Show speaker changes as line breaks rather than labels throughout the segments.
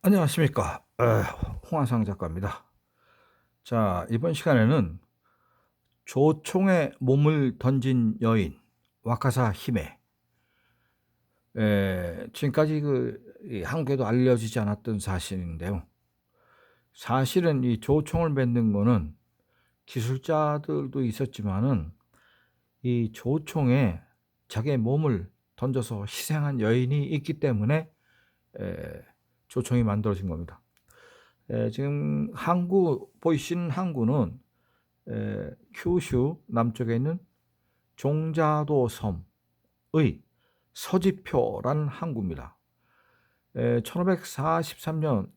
안녕하십니까. 홍한상 작가입니다. 자, 이번 시간에는 조총에 몸을 던진 여인 와카사 히메. 지금까지 이 한국에도 알려지지 않았던 사실인데요. 사실은 이 조총을 맺는 거는 기술자들도 있었지만은 이 조총에 자기의 몸을 던져서 희생한 여인이 있기 때문에 에 조총이 만들어진 겁니다. 지금 항구 보이시는 항구는 큐슈 남쪽에 있는 종자도 섬의 서지표라는 항구입니다. 1543년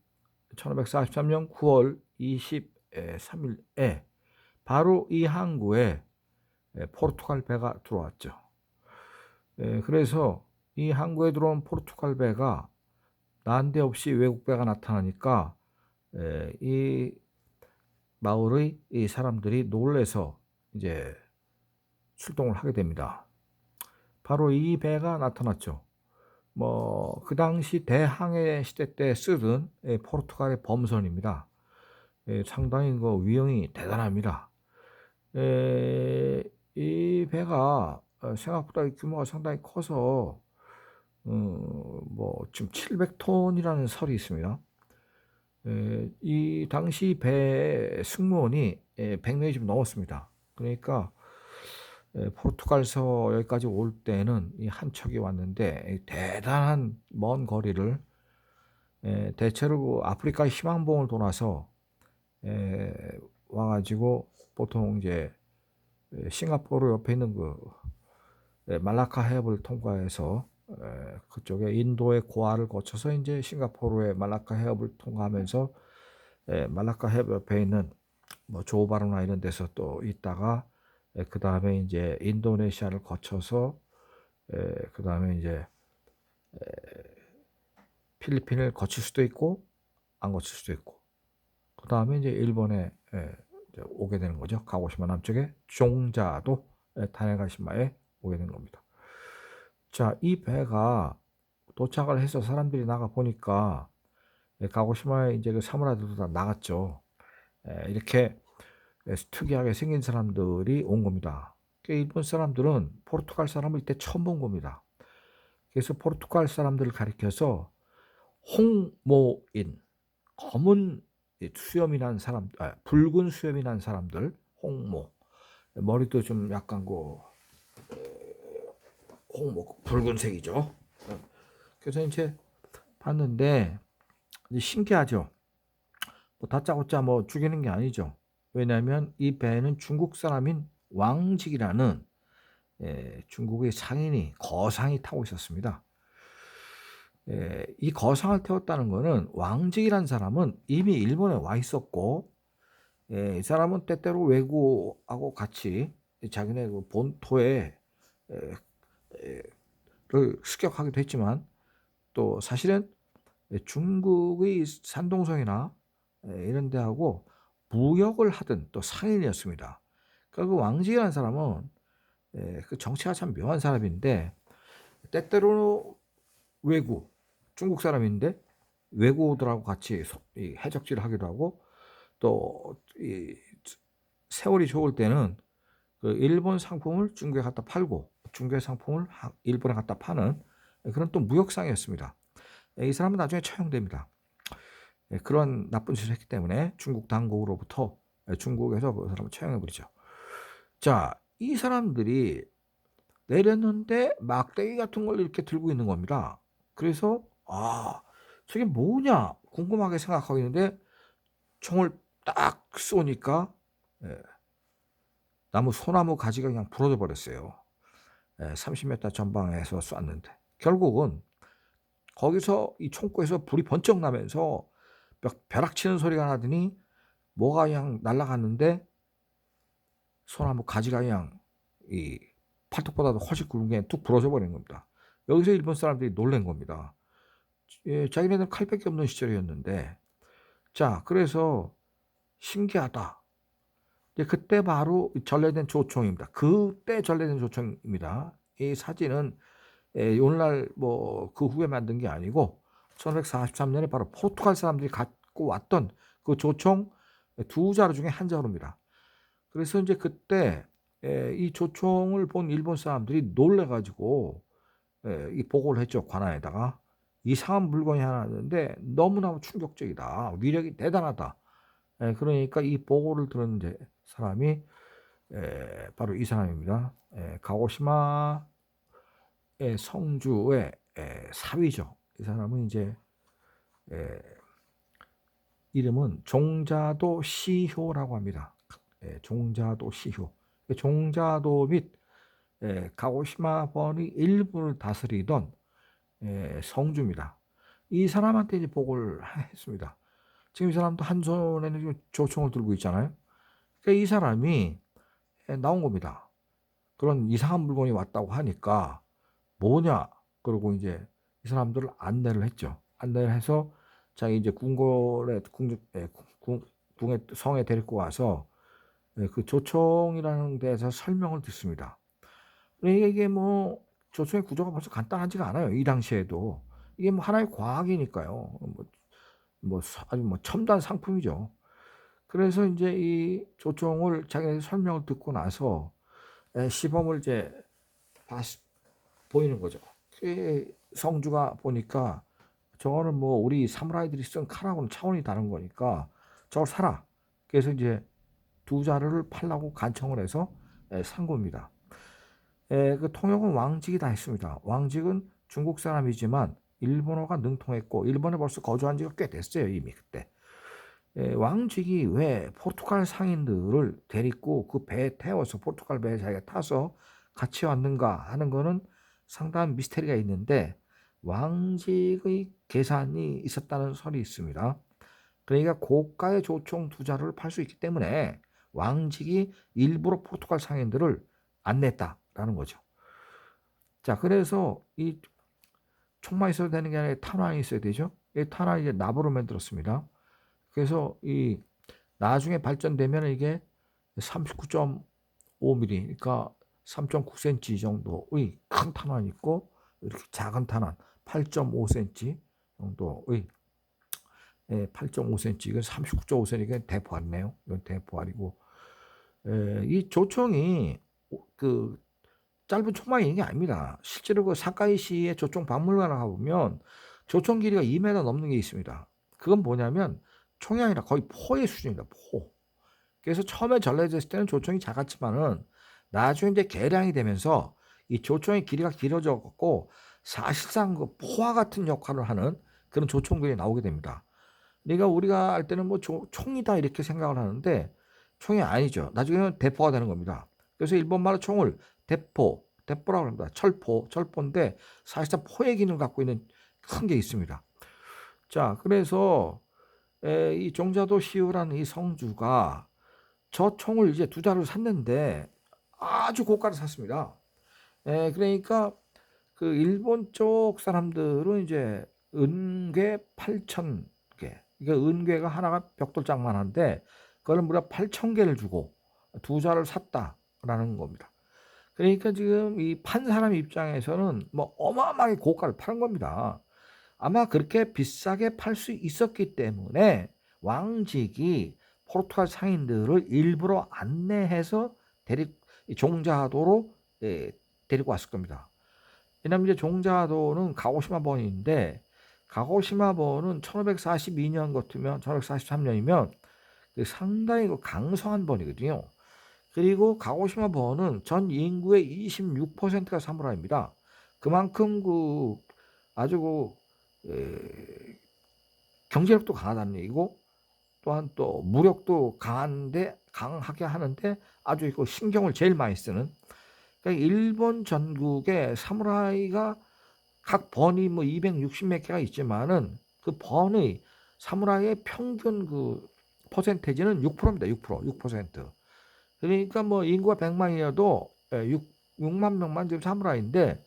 9월 23일에 바로 이 항구에 포르투갈 배가 들어왔죠. 그래서 이 항구에 들어온 포르투갈 배가 난데없이 외국 배가 나타나니까 이 마을의 이 사람들이 놀라서 이제 출동을 하게 됩니다. 바로 이 배가 나타났죠. 그 당시 대항해 시대 때 쓰던 포르투갈의 범선입니다. 상당히 그 위형이 대단합니다. 이 배가 생각보다 규모가 상당히 커서 지금 700톤이라는 설이 있습니다. 이 당시 배 승무원이 100명이 좀 넘었습니다. 그러니까 포르투갈에서 여기까지 올 때는 이 한 척이 왔는데 대단한 먼 거리를 대체로 아프리카 희망봉을 돌아서 와 가지고 보통 이제 싱가포르 옆에 있는 말라카 해협을 통과해서 그쪽에 인도의 고아를 거쳐서 인제 싱가포르의 말라카 해협을 통과하면서 말라카 해협 옆에 있는 조호바르나 이런 데서 또 있다가 그다음에 인제 인도네시아를 거쳐서 그다음에 인제 필리핀을 거칠 수도 있고 안 거칠 수도 있고 그다음에 인제 일본에 이제 오게 되는 거죠. 가고시마 남쪽에 종자도 타네가시마에 오게 되는 겁니다. 자, 이 배가 도착을 해서 사람들이 나가 보니까 가고시마에 인제 그 사무라이들도 다 나갔죠. 이렇게 특이하게 생긴 사람들이 온 겁니다. 일본 사람들은 포르투갈 사람을 이때 처음 본 겁니다. 그래서 포르투갈 사람들을 가리켜서 홍모인, 검은 수염이 난 사람, 붉은 수염이 난 사람들, 홍모. 머리도 좀 약간 홍모, 붉은색이죠. 그래서 이제 봤는데 이제 신기하죠. 다짜고짜 죽이는 게 아니죠. 왜냐하면 이 배에는 중국 사람인 왕직이라는 중국의 상인이 거상이 타고 있었습니다. 이 거상을 태웠다는 것은 왕직이라는 사람은 이미 일본에 와 있었고 이 사람은 때때로 외국하고 같이 자기네 그 본토에 를 습격하기도 했지만 또 사실은 중국의 산동성이나 이런 데하고 무역을 하던 또 상인이었습니다. 그러니까 그 왕직이라는 사람은 그 정체가 참 묘한 사람인데 때때로 외국, 중국 사람인데 외국어들하고 같이 이 해적질을 하기도 하고 또 이 세월이 좋을 때는 그 일본 상품을 중국에 갖다 팔고 중국의 상품을 일본에 갖다 파는 그런 또 무역상이었습니다. 이 사람은 나중에 처형됩니다. 그런 나쁜 짓을 했기 때문에 중국 당국으로부터 중국에서 그 사람을 처형해 버리죠. 자, 이 사람들이 내렸는데 막대기 같은 걸 이렇게 들고 있는 겁니다. 그래서 '아 저게 뭐냐?' 궁금하게 생각하고 있는데 총을 딱 쏘니까 예 소나무 가지가 그냥 부러져 버렸어요. 30m 전방에서 쐈는데. 결국은 거기서 이 총구에서 불이 번쩍 나면서 벼락치는 소리가 나더니 뭐가 그냥 날아갔는데 소나무 가지가 그냥 이 팔뚝보다도 훨씬 굵은 게 뚝 부러져 버린 겁니다. 여기서 일본 사람들이 놀란 겁니다. 자기네들은 칼밖에 없는 시절이었는데 자 그래서 신기하다. 이제 그때 바로 전래된 조총입니다. 그때 전래된 조총입니다. 이 사진은 오늘날 그 후에 만든 게 아니고 1543년에 바로 포르투갈 사람들이 갖고 왔던 그 조총 두 자루 중에 한 자루입니다. 그래서 이제 그때 이 조총을 본 일본 사람들이 놀래 가지고 이 보고를 했죠, 관아에다가. "이상한 물건이 하나 있는데 너무너무 충격적이다. 위력이 대단하다." 그러니까 이 보고를 들은 이제 사람이 바로 이 사람입니다. 가고시마의 성주의 사위죠. 이 사람은 이제 이름은 종자도 시효라고 합니다. 종자도 시효. 종자도 및 가고시마 번의 일부를 다스리던 성주입니다. 이 사람한테 이제 보고를 했습니다. 지금 이 사람도 한 손에는 조총을 들고 있잖아요. 그러니까 이 사람이 나온 겁니다. 그런 이상한 물건이 왔다고 하니까 뭐냐? 그러고 이제 이 사람들을 안내를 했죠. 안내를 해서 자기 이제 궁궐에 궁의 성에 데리고 와서 그 조총이라는 데서 설명을 듣습니다. 그러니까 이게 뭐 조총의 구조가 벌써 간단하지가 않아요. 이 당시에도 이게 뭐 하나의 과학이니까요. 아주 첨단 상품이죠. 그래서 이제 이 조총을 자기네들 설명을 듣고 나서 시범을 이제 보이는 거죠. 그 성주가 보니까 저거는 뭐 우리 사무라이들이 쓴 칼하고는 차원이 다른 거니까 저걸 사라. 그래서 이제 두 자루를 팔라고 간청을 해서 산 겁니다. 그 통역은 왕직이 다 했습니다. 왕직은 중국 사람이지만 일본어가 능통했고 일본에 벌써 거주한 지가 꽤 됐어요, 이미 그때. 왕직이 왜 포르투갈 상인들을 데리고 그 배에 태워서 포르투갈 배에 자기가 타서 같이 왔는가 하는 거는 상당한 미스테리가 있는데 왕직의 계산이 있었다는 설이 있습니다. 그러니까 고가의 조총 두 자루를 팔 수 있기 때문에 왕직이 일부러 포르투갈 상인들을 안 냈다라는 거죠. 자, 그래서 이 총만 있어도 되는 게 아니라 탄환이 있어야 되죠. 이 탄환이 이제 납으로 만들었습니다. 그래서 이 나중에 발전되면 이게 39.5mm, 그러니까 3.9cm 정도의 큰 탄환이 있고 이렇게 작은 탄환 8.5cm 정도의 8.5cm, 이건 39.5cm, 이건 대포알이네요. 이건 대포알이고 이 조총이 그 짧은 총만 있는 게 아닙니다. 실제로 그 사카이시의 조총 박물관을 가보면 조총 길이가 2m 넘는 게 있습니다. 그건 뭐냐면 총이 아니라 거의 포의 수준입니다. 포. 그래서 처음에 전래됐을 때는 조총이 작았지만은 나중에 이제 개량이 되면서 이 조총의 길이가 길어져 갖고 사실상 그 포와 같은 역할을 하는 그런 조총들이 나오게 됩니다. 그러니까 우리가 할 때는 뭐 총이다 이렇게 생각을 하는데 총이 아니죠. 나중에는 대포가 되는 겁니다. 그래서 일본말로 총을 대포라고 합니다. 철포인데 사실상 포의 기능을 갖고 있는 큰 게 있습니다. 자, 그래서 이 종자도 시우라는 이 성주가 저 총을 이제 두 자루를 샀는데 아주 고가를 샀습니다. 그러니까 그 일본 쪽 사람들은 이제 은괴 8,000개, 이게 은괴가 하나가 벽돌장만한데 그걸 무려 8,000개를 주고 두 자루를 샀다라는 겁니다. 그러니까 지금 이 판 사람 입장에서는 뭐 어마어마하게 고가를 파는 겁니다. 아마 그렇게 비싸게 팔 수 있었기 때문에 왕직이 포르투갈 상인들을 일부러 안내해서 종자도로 데리고 왔을 겁니다. 왜냐하면 이제 종자도는 가고시마 번인데 가고시마 번은 1542년 같으면 1543년이면 상당히 강성한 번이거든요. 그리고 가고시마 번은 전 인구의 26%가 사무라이입니다. 그만큼 아주 경제력도 강하다는 얘기고 또한 또 무력도 강하게 하는데 아주 신경을 제일 많이 쓰는, 그러니까 일본 전국에 사무라이가 각 번이 뭐 260몇 개가 있지만은 그 번의 사무라이의 평균 그 퍼센테이지는 6%입니다. 6%. 그러니까 뭐 인구가 100만이어도 6만 명만 지금 사무라이인데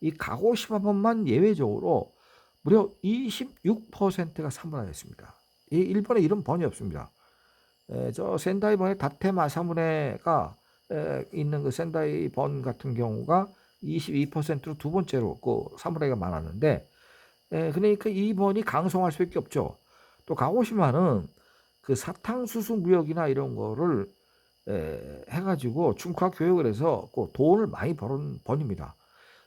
이 가고시마번만 예외적으로 무려 26%가 사무라이였습니다. 이 일본에 이런 번이 없습니다. 저 센다이 번의 다테마 사무네가 있는 그 센다이 번 같은 경우가 22%로 두 번째로 그 사무라이가 많았는데 그러니까 2번이 강성할 수밖에 없죠. 또 가고시마는 그 사탕수수 무역이나 이런 거를 해가지고 중국과 교역을 해서 그 돈을 많이 번입니다.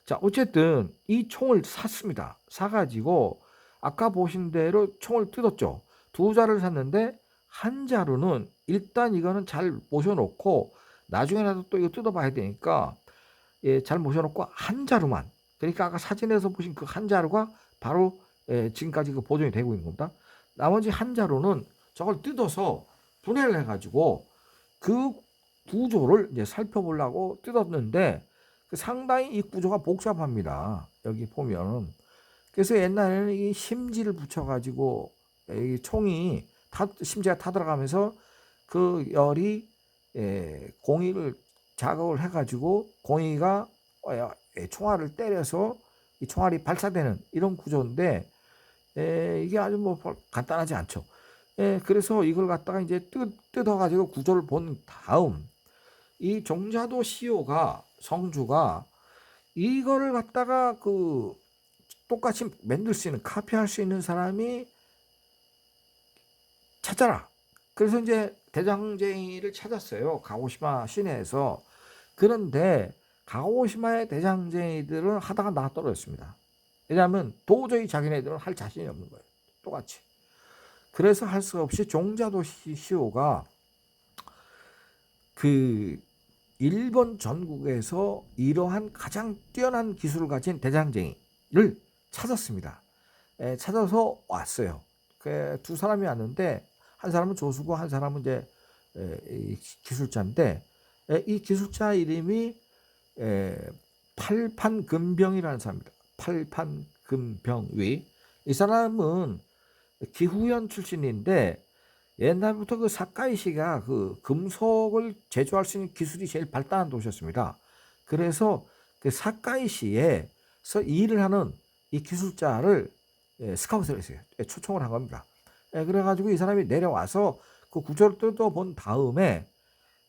자, 어쨌든 이 총을 샀습니다. 사가지고 아까 보신 대로 총을 뜯었죠. 두 자루를 샀는데 한 자루는 일단 이거는 잘 모셔놓고 나중에라도 또 이거 뜯어봐야 되니까 잘 모셔놓고 한 자루만, 그러니까 아까 사진에서 보신 그 한 자루가 바로 지금까지 그 보존이 되고 있는 겁니다. 나머지 한 자루는 저걸 뜯어서 분해를 해가지고 그 구조를 이제 살펴보려고 뜯었는데 상당히 이 구조가 복잡합니다. 여기 보면. 그래서 옛날에는 이 심지를 붙여가지고 이 총이 심지가 타들어가면서 그 열이 공이를 자극을 해가지고 공이가 총알을 때려서 이 총알이 발사되는 이런 구조인데 이게 아주 뭐 간단하지 않죠. 그래서 이걸 갖다가 이제 뜯어가지고 구조를 본 다음 이 종자도 시오가 성주가 이거를 갖다가 그 똑같이 만들 수 있는 카피할 수 있는 사람이 찾아라. 그래서 이제 대장쟁이를 찾았어요. 가고시마 시내에서. 그런데 가고시마의 대장쟁이들은 하다가 나가 떨어졌습니다. 왜냐하면 도저히 자기네들은 할 자신이 없는 거예요. 똑같이. 그래서 할 수 없이 종자도 시오가 그 일본 전국에서 이러한 가장 뛰어난 기술을 가진 대장쟁이를 찾았습니다. 찾아서 왔어요. 두 사람이 왔는데 한 사람은 조수고 한 사람은 이제 기술자인데 이 기술자 이름이 팔판금병이라는 사람입니다. 팔판금병위. 이 사람은 기후현 출신인데 옛날부터 그 사카이시가 그 금속을 제조할 수 있는 기술이 제일 발달한 도시였습니다. 그래서 그 사카이시에서 일을 하는 이 기술자를 스카우트를 했어요. 초청을 한 겁니다. 그래가지고 이 사람이 내려와서 그 구조를 뜯어본 다음에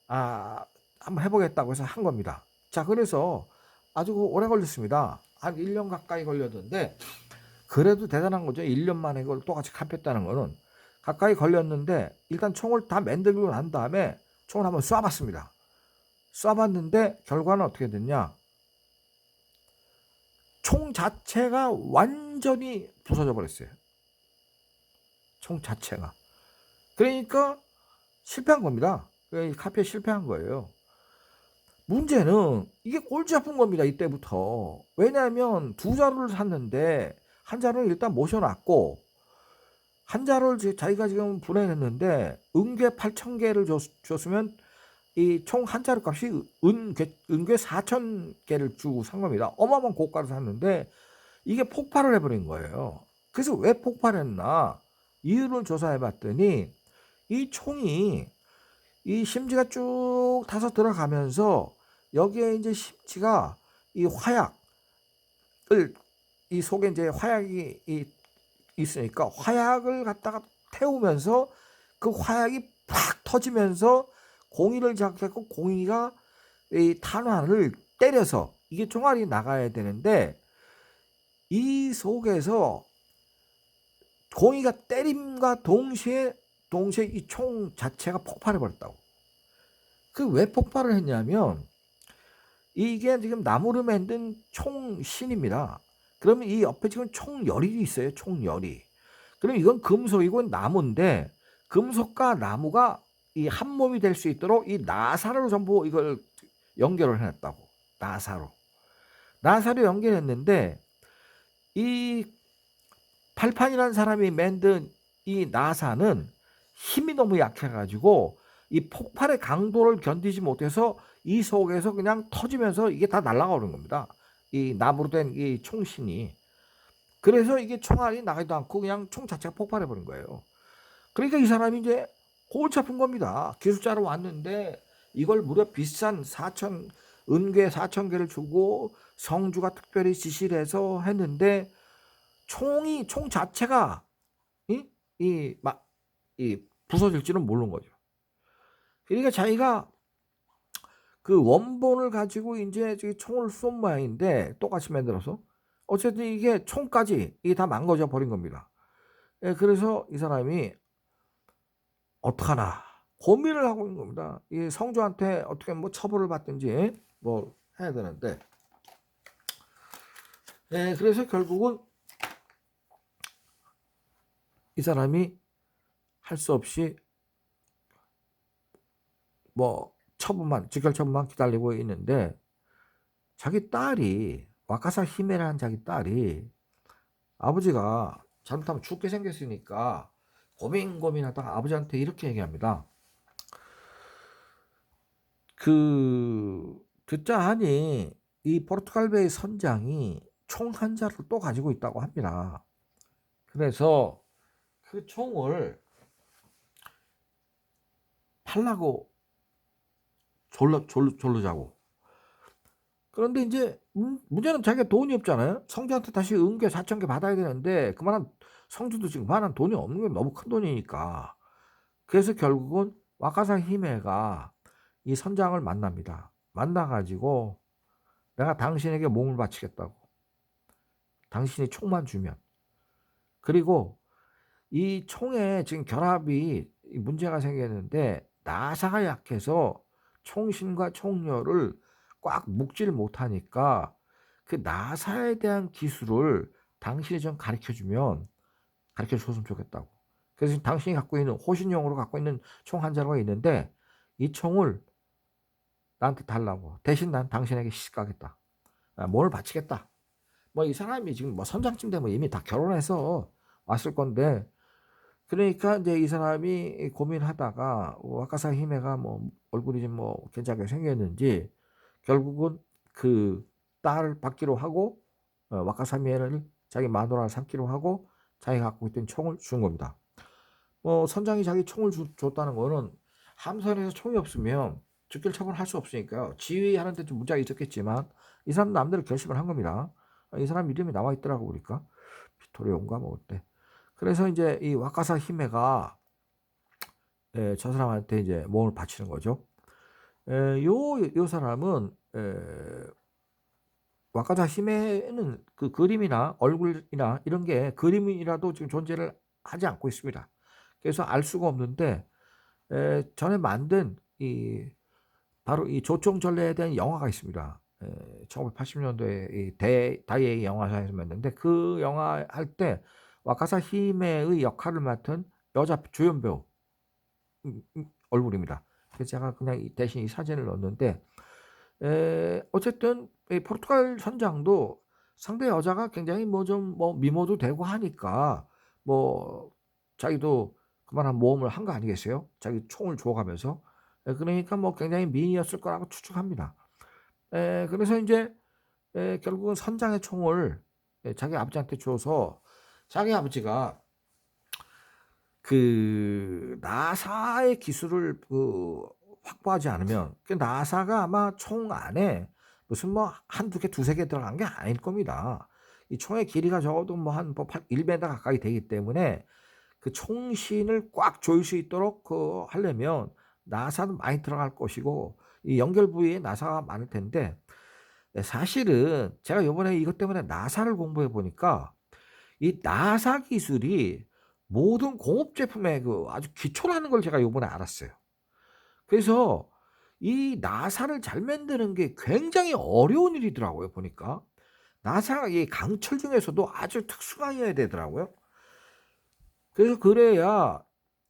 한번 해보겠다고 해서 한 겁니다. 자, 그래서 아주 오래 걸렸습니다. 한 1년 가까이 걸렸는데 그래도 대단한 거죠. 1년 만에 그걸 똑같이 카피했다는 거는. 가까이 걸렸는데 일단 총을 다 만들고 난 다음에 총을 한번 쏴봤습니다. 쏴봤는데 결과는 어떻게 됐냐? 총 자체가 완전히 부서져 버렸어요. 총 자체가. 그러니까 실패한 겁니다. 카피에 실패한 거예요. 문제는 이게 골치 아픈 겁니다. 이때부터. 왜냐하면 두 자루를 샀는데 한 자루는 일단 모셔놨고 한 자루를 자기가 지금 분해했는데 은괴 8,000개를 줬으면 이 총 한 자루 값이 은괴 4,000개를 주고 산 겁니다. 어마어마한 고가를 샀는데 이게 폭발을 해버린 거예요. 그래서 왜 폭발했나 이유를 조사해 봤더니 이 총이 이 심지가 쭉 타서 들어가면서 여기에 이제 심지가 이 화약을 이 속에 이제 화약이 있으니까 화약을 갖다가 태우면서 그 화약이 팍 터지면서 공이를 자극했고 공이가 이 탄환을 때려서 이게 총알이 나가야 되는데 이 속에서 공이가 때림과 동시에 이 총 자체가 폭발해 버렸다고. 그 왜 폭발을 했냐면 이게 지금 나무로 만든 총신입니다. 그러면 이 옆에 지금 총열이 있어요. 총열이. 그럼 이건 금속이고 나무인데 금속과 나무가 이 한 몸이 될 수 있도록 이 나사로 전부 이걸 연결을 해놨다고. 나사로 연결했는데 이 팔판이라는 사람이 만든 이 나사는 힘이 너무 약해가지고 이 폭발의 강도를 견디지 못해서 이 속에서 그냥 터지면서 이게 다 날아가는 겁니다. 이 나무로 된 이 총신이. 그래서 이게 총알이 나가지도 않고 그냥 총 자체가 폭발해버린 거예요. 그러니까 이 사람이 이제 골치 아픈 겁니다. 기술자로 왔는데 이걸 무려 비싼 은괴 4,000개를 주고 성주가 특별히 지시를 해서 했는데 총 자체가 부서질지는 모르는 거죠. 그러니까 자기가 그 원본을 가지고 이제 총을 쏜 모양인데 똑같이 만들어서 어쨌든 이게 총까지 이게 다 망가져 버린 겁니다. 예, 그래서 이 사람이 어떡하나 고민을 하고 있는 겁니다. 이 성주한테 어떻게 뭐 처벌을 받든지 뭐 해야 되는데, 예, 그래서 결국은 이 사람이 할 수 없이 뭐 처분만, 직결 처분만 기다리고 있는데, 자기 딸이 와카사 히메라는 자기 딸이 아버지가 잘못하면 죽게 생겼으니까 고민하다가 아버지한테 이렇게 얘기합니다. 듣자 하니 이 포르투갈베이 선장이 총 한 자를 또 가지고 있다고 합니다. 그래서 그 총을 팔라고 졸르자고. 그런데 이제 문제는 자기가 돈이 없잖아요. 성주한테 다시 은괴 4,000개 받아야 되는데 그만한, 성주도 지금 그만한 돈이 없는 게 너무 큰 돈이니까. 그래서 결국은 와카사 히메가 이 선장을 만납니다. 만나가지고 내가 당신에게 몸을 바치겠다고. 당신이 총만 주면. 그리고 이 총에 지금 결합이 문제가 생겼는데 나사가 약해서 총심과 총열을 꽉 묶질 못하니까 그 나사에 대한 기술을 당신이 좀 가르쳐주면, 가르쳐줬으면 좋겠다고. 그래서 당신이 갖고 있는, 호신용으로 갖고 있는 총 한 자루가 있는데 이 총을 나한테 달라고. 대신 난 당신에게 시집가겠다. 몸을 바치겠다. 뭐 이 사람이 지금 뭐 선장쯤 되면 이미 다 결혼해서 왔을 건데, 그러니까 이제 이 사람이 고민하다가 와카사 히메가 뭐 얼굴이 좀 뭐 괜찮게 생겼는지 결국은 그 딸을 받기로 하고, 와카사 히메를 자기 마누라를 삼기로 하고 자기가 갖고 있던 총을 준 겁니다. 선장이 자기 총을 줬다는 거는 함선에서 총이 없으면 즉결 처분할 수 없으니까요. 지휘하는 데 좀 문제가 있었겠지만 이 사람 남대로 결심을 한 겁니다. 이 사람 이름이 나와 있더라고 보니까 비토리온가 뭐 어때. 그래서 이제 이 와카사 히메가 저 사람한테 이제 몸을 바치는 거죠. 요 사람은 와카사 히메는 그 그림이나 얼굴이나 이런 게 그림이라도 지금 존재를 하지 않고 있습니다. 그래서 알 수가 없는데 전에 만든 이 바로 이 조총전래에 대한 영화가 있습니다. 1980년도에 이 다이에이 영화사에서 만든데 그 영화 할 때 와카사 히메의 역할을 맡은 여자 주연 배우 얼굴입니다. 그래서 제가 그냥 대신 이 사진을 넣었는데, 어쨌든 이 포르투갈 선장도 상대 여자가 굉장히 뭐 좀 뭐 미모도 되고 하니까 뭐 자기도 그만한 모험을 한 거 아니겠어요? 자기 총을 줘가면서. 그러니까 뭐 굉장히 미인이었을 거라고 추측합니다. 그래서 이제 결국은 선장의 총을 자기 아버지한테 줘서 자기 아버지가 그 나사의 기술을 확보하지 않으면 그 나사가 아마 총 안에 무슨 뭐 한두 개, 두세 개 들어간 게 아닐 겁니다. 이 총의 길이가 적어도 뭐 한 1m 가까이 되기 때문에 그 총신을 꽉 조일 수 있도록 하려면 나사는 많이 들어갈 것이고 이 연결 부위에 나사가 많을 텐데, 사실은 제가 요번에 이것 때문에 나사를 공부해 보니까 이 나사 기술이 모든 공업 제품의 아주 기초라는 걸 제가 요번에 알았어요. 그래서 이 나사를 잘 만드는 게 굉장히 어려운 일이더라고요, 보니까. 나사가 이 강철 중에서도 아주 특수강이어야 되더라고요. 그래서 그래야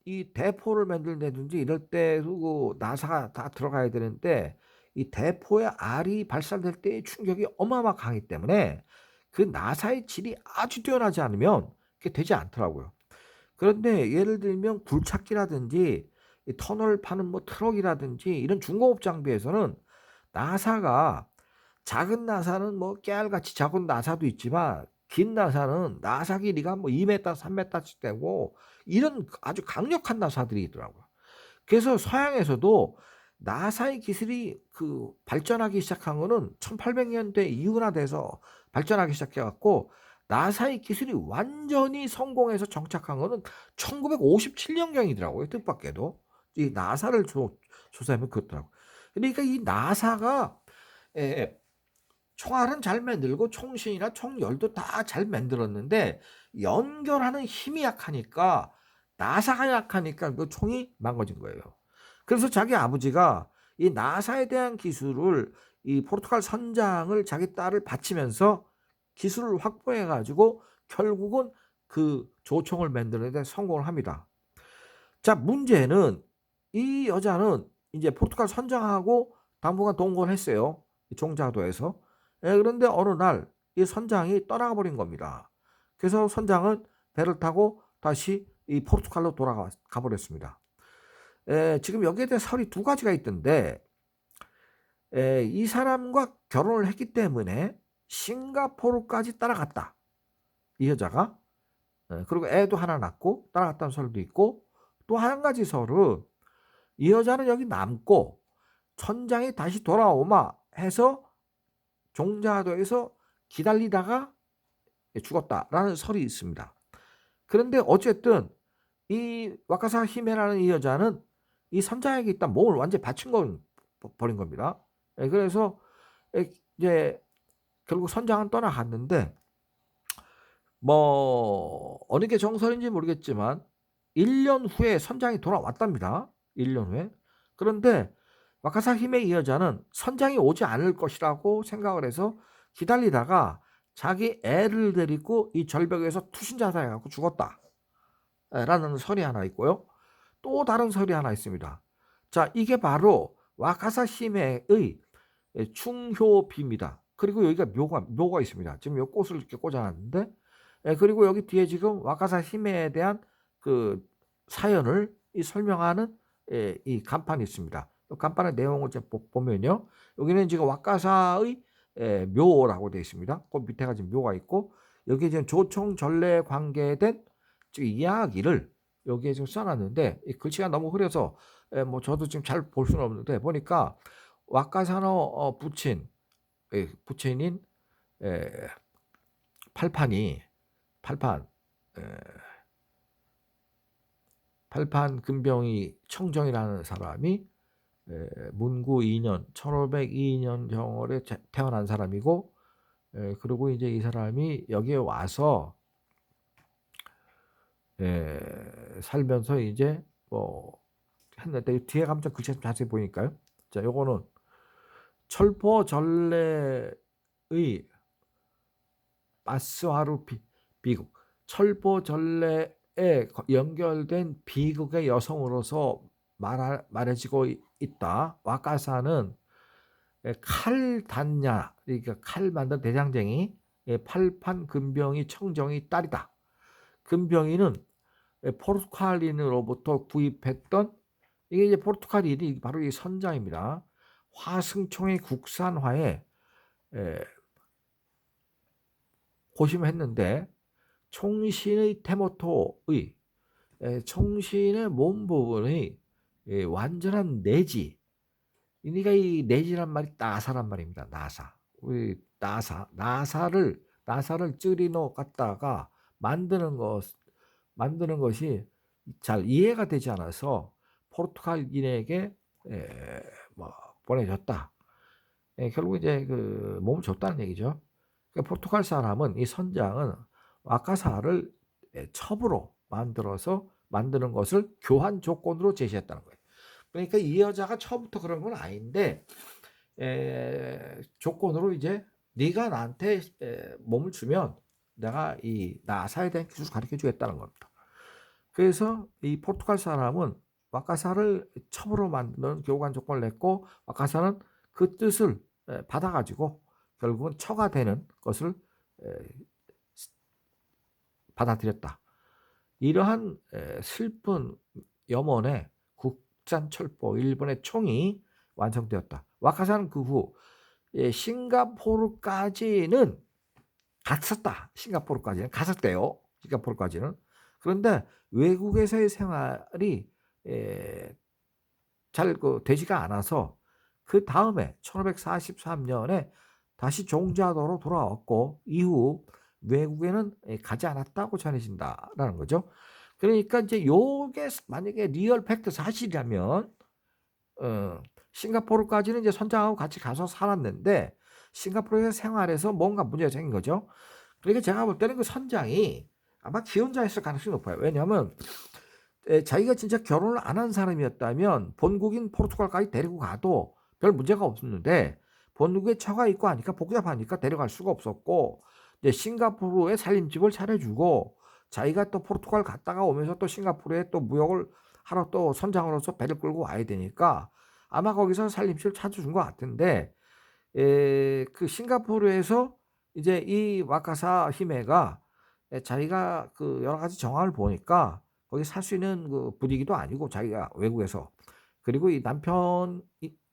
이 대포를 만들다든지 이럴 때도 나사가 다 들어가야 되는데 이 대포의 알이 발사될 때의 충격이 어마어마하게 강하기 때문에 그 나사의 질이 아주 뛰어나지 않으면 그게 되지 않더라고요. 그런데 예를 들면 굴착기라든지 이 터널 파는 뭐 트럭이라든지 이런 중공업 장비에서는 나사가, 작은 나사는 뭐 깨알같이 작은 나사도 있지만 긴 나사는 나사 길이가 뭐 2m, 3m씩 되고 이런 아주 강력한 나사들이 있더라고요. 그래서 서양에서도 나사의 기술이 발전하기 시작한 거는 1800년대 이후나 돼서 발전하기 시작해 갖고 나사의 기술이 완전히 성공해서 정착한 거는 1957년경이더라고요. 뜻밖에도. 이 나사를 조사하면 그렇더라고요. 그러니까 이 나사가 총알은 잘 만들고 총신이나 총열도 다 잘 만들었는데 연결하는 힘이 약하니까 나사가 약하니까 그 총이 망가진 거예요. 그래서 자기 아버지가 이 나사에 대한 기술을 이 포르투갈 선장을 자기 딸을 바치면서 기술을 확보해 가지고 결국은 그 조총을 만드는 데 성공을 합니다. 자, 문제는 이 여자는 이제 포르투갈 선장하고 당분간 동거를 했어요, 이 종자도에서. 예, 그런데 어느 날 이 선장이 떠나가 버린 겁니다. 그래서 선장은 배를 타고 다시 이 포르투갈로 돌아가 버렸습니다. 지금 여기에 대해 설이 두 가지가 있던데, 이 사람과 결혼을 했기 때문에 싱가포르까지 따라갔다, 이 여자가. 그리고 애도 하나 낳고 따라갔다는 설도 있고, 또 한 가지 설은 이 여자는 여기 남고 선장이 다시 돌아오마 해서 종자도에서 기다리다가 죽었다라는 설이 있습니다. 그런데 어쨌든 이 와카사 히메라는 이 여자는 이 선장에게 일단 몸을 완전히 바친 버린 겁니다. 그래서 이제 결국 선장은 떠나갔는데, 뭐 어느 게 정설인지 모르겠지만 1년 후에 선장이 돌아왔답니다. 1년 후에. 그런데 와카사 히메 이 여자는 선장이 오지 않을 것이라고 생각을 해서 기다리다가 자기 애를 데리고 이 절벽에서 투신 자살해 갖고 죽었다, 라는 설이 하나 있고요. 또 다른 설이 하나 있습니다. 자, 이게 바로 와카사 히메의 충효비입니다. 그리고 여기가 묘가 있습니다. 지금 요 꽃을 이렇게 꽂아놨는데, 그리고 여기 뒤에 지금 와카사 히메에 대한 그 사연을 설명하는 이 간판이 있습니다. 간판의 내용을 보면요, 여기는 지금 와카사의 묘라고 되어 있습니다. 그 밑에가 지금 묘가 있고, 여기에 지금 조총 전래에 관계된 지금 이야기를 여기에 지금 써놨는데, 이 글씨가 너무 흐려서 뭐 저도 지금 잘 볼 수는 없는데, 보니까 와카사노 부친인 팔판 금병이 청정이라는 사람이 문구 2년 1502년 경월에 태어난 사람이고, 그리고 이제 이 사람이 여기에 와서 살면서 이제 뭐 했는데, 뒤에 가면 글씨가 좀 자세히 보이니까요. 자, 요거는 철포 전래의 마스하루 비극, 철포 전래에 연결된 비극의 여성으로서 말해지고 있다. 와카사는 칼 단냐, 그러니까 칼 만든 대장쟁이 팔판 금병이 청정이 딸이다. 금병이는 포르투갈인으로부터 구입했던, 이게 이제 포르투갈인이 바로 이 선장입니다. 화승총의 국산화에 고심했는데, 총신의 테모토의 총신의 몸 부분의 완전한 내지, 그러니까 이 내지란 말이 나사란 말입니다. 나사. 우리 나사를 찌리노 갖다가 만드는 것이 잘 이해가 되지 않아서 포르투갈인에게 뭐 보내줬다. 결국 이제 그 몸을 줬다는 얘기죠. 그러니까 포르투갈 사람은, 이 선장은 와카사를 첩으로 만들어서 만드는 것을 교환 조건으로 제시했다는 거예요. 그러니까 이 여자가 처음부터 그런 건 아닌데, 조건으로 이제 네가 나한테 몸을 주면 내가 이 나사에 대한 기술을 가르쳐 주겠다는 겁니다. 그래서 이 포르투갈 사람은 와카사를 첩으로 만드는 교환 조건을 냈고, 와카사는 그 뜻을 받아가지고 결국은 처가 되는 것을 받아들였다. 이러한 슬픈 염원의 국산철보 일본의 총이 완성되었다. 와카사는 그 후 싱가포르까지는 갔었다. 싱가포르까지는 갔었대요. 싱가포르까지는. 그런데 외국에서의 생활이 잘 되지가 않아서 그 다음에 1543년에 다시 종자도로 돌아왔고, 이후 외국에는 가지 않았다고 전해진다라는 거죠. 그러니까 이제 요게 만약에 리얼 팩트 사실이라면, 싱가포르까지는 이제 선장하고 같이 가서 살았는데, 싱가포르에서 생활해서 뭔가 문제가 생긴 거죠. 그러니까 제가 볼 때는 그 선장이 아마 기혼자였을 가능성이 높아요. 왜냐하면 자기가 진짜 결혼을 안 한 사람이었다면 본국인 포르투갈까지 데리고 가도 별 문제가 없었는데 본국에 처가 있고 하니까 복잡하니까 데려갈 수가 없었고 이제 싱가포르에 살림집을 차려주고 자기가 또 포르투갈 갔다가 오면서 또 싱가포르에 또 무역을 하러 또 선장으로서 배를 끌고 와야 되니까 아마 거기서 살림집을 찾아준 것 같은데 그 싱가포르에서 이제 이 와카사 히메가 자기가 그 여러 가지 정황을 보니까 거기 살 수 있는 그 분위기도 아니고 자기가 외국에서 그리고 이 남편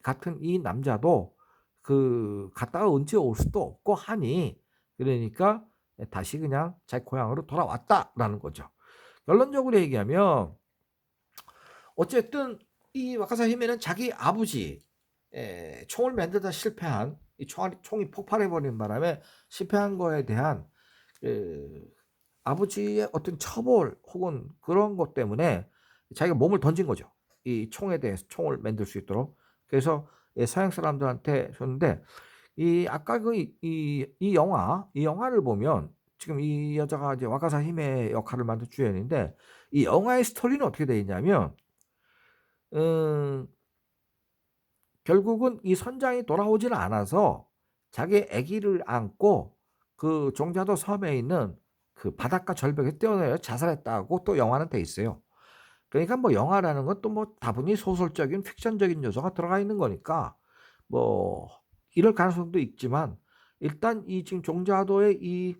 같은 이 남자도 그 갔다가 언제 올 수도 없고 하니 그러니까 다시 그냥 자기 고향으로 돌아왔다라는 거죠. 결론적으로 얘기하면 어쨌든 이 와카사 히메는 자기 아버지 총을 만들다 실패한 이 총이 폭발해 버린 바람에 실패한 거에 대한 그 아버지의 어떤 처벌 혹은 그런 것 때문에 자기가 몸을 던진 거죠. 이 총에 대해서 총을 만들 수 있도록. 그래서 서양 사람들한테 줬는데 이 아까 그 이 영화를 보면 지금 이 여자가 이제 와카사 히메 역할을 맡은 주연인데 이 영화의 스토리는 어떻게 되어 있냐면 음 결국은 이 선장이 돌아오지는 않아서 자기 아기를 안고 그 종자도 섬에 있는 그 바닷가 절벽에 뛰어내려 자살했다고 또 영화는 돼 있어요. 그러니까 뭐 영화라는 건 또 뭐 다분히 소설적인 픽션적인 요소가 들어가 있는 거니까 뭐 이럴 가능성도 있지만 일단 이 지금 종자도의 이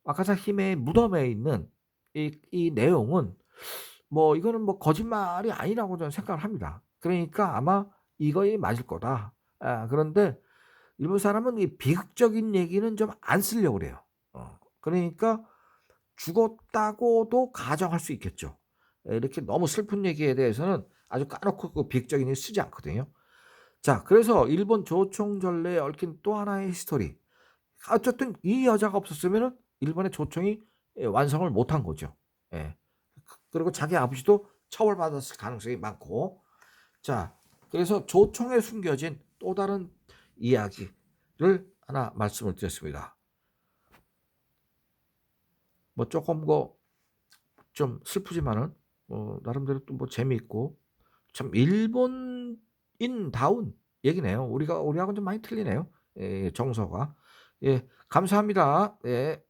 와카사 히메의 무덤에 있는 이 내용은 뭐 이거는 뭐 거짓말이 아니라고 저는 생각을 합니다. 그러니까 아마 이거이 맞을 거다. 그런데 일본 사람은 이 비극적인 얘기는 좀 안 쓰려고 그래요. 그러니까 죽었다고도 가정할 수 있겠죠. 이렇게 너무 슬픈 얘기에 대해서는 아주 까놓고 그 비극적인 얘기 쓰지 않거든요. 자, 그래서 일본 조총전래에 얽힌 또 하나의 히스토리. 어쨌든 이 여자가 없었으면은 일본의 조총이 완성을 못한 거죠. 예. 그리고 자기 아버지도 처벌받았을 가능성이 많고. 자, 그래서 조총에 숨겨진 또 다른 이야기를 하나 말씀을 드렸습니다. 뭐 조금 좀 슬프지만은 나름대로 또 뭐 재미있고 참 일본인다운 얘기네요. 우리하고는 좀 많이 틀리네요. 예, 정서가. 예, 감사합니다. 예.